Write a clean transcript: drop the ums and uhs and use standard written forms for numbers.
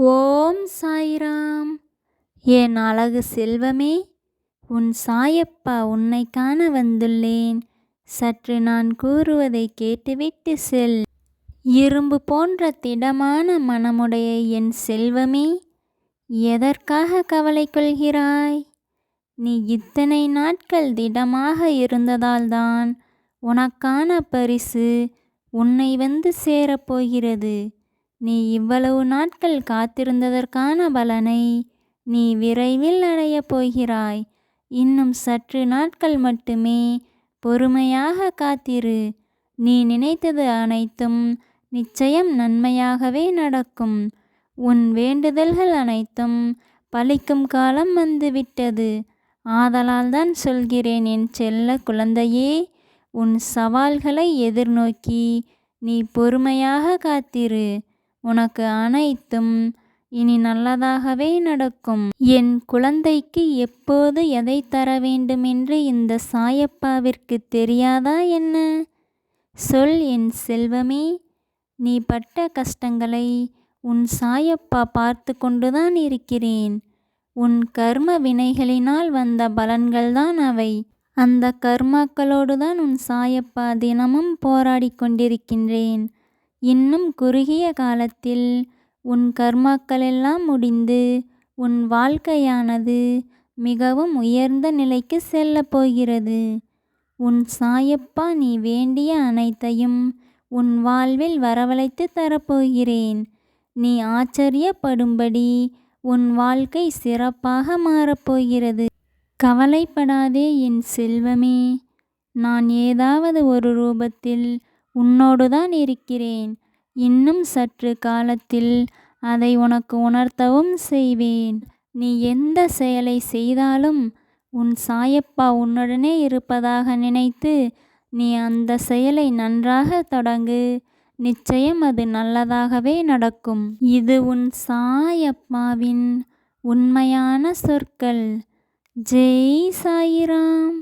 ஓம் சாய்ராம். என் அழகு செல்வமே, உன் சாயப்பா உன்னை காண வந்துள்ளேன். சற்று நான் கூறுவதை கேட்டுவிட்டு செல். இரும்பு போன்ற திடமான மனமுடைய என் செல்வமே, எதற்காக கவலை கொள்கிறாய்? நீ இத்தனை நாட்கள் திடமாக இருந்ததால்தான் உனக்கான பரிசு உன்னை வந்து சேரப்போகிறது. நீ இவ்வளவு நாட்கள் காத்திருந்ததற்கான பலனை நீ விரைவில் அடையப் போகிறாய். இன்னும் சற்று நாட்கள் மட்டுமே பொறுமையாக காத்திரு. நீ நினைத்தது அனைத்தும் நிச்சயம் நன்மையாகவே நடக்கும். உன் வேண்டுதல்கள் அனைத்தும் பலிக்கும் காலம் வந்துவிட்டது. ஆதலால் தான் சொல்கிறேன் என் செல்ல குழந்தையே, உன் சவால்களை எதிர்நோக்கி நீ பொறுமையாக காத்திரு. உனக்கு அனைத்தும் இனி நல்லதாகவே நடக்கும். என் குழந்தைக்கு எப்போது எதை தர வேண்டுமென்று இந்த சாயப்பாவிற்கு தெரியாதா என்ன? சொல் என் செல்வமே. நீ பட்ட கஷ்டங்களை உன் சாயப்பா பார்த்து கொண்டுதான் இருக்கிறேன். உன் கர்ம வினைகளினால் வந்த பலன்கள்தான் அவை. அந்த கர்மாக்களோடு தான் உன் சாயப்பா தினமும் போராடி கொண்டிருக்கின்றேன். இன்னும் குறுகிய காலத்தில் உன் கர்மாக்களெல்லாம் முடிந்து உன் வாழ்க்கையானது மிகவும் உயர்ந்த நிலைக்கு செல்லப் போகிறது. உன் சாயப்பா நீ வேண்டிய அனைத்தையும் உன் வாழ்வில் வரவழைத்து தரப்போகிறேன். நீ ஆச்சரியப்படும்படி உன் வாழ்க்கை சிறப்பாக மாறப்போகிறது. கவலைப்படாதே என் செல்வமே. நான் ஏதாவது ஒரு ரூபத்தில் உன்னோடுதான் இருக்கிறேன். இன்னும் சற்று காலத்தில் அதை உனக்கு உணர்த்தவும் செய்வேன். நீ எந்த செயலை செய்தாலும் உன் சாயப்பா உன்னுடனே இருப்பதாக நினைத்து நீ அந்த செயலை நன்றாக தொடங்கு. நிச்சயம் அது நல்லதாகவே நடக்கும். இது உன் சாயப்பாவின் உண்மையான சொற்கள். ஜெய் சாயிராம்.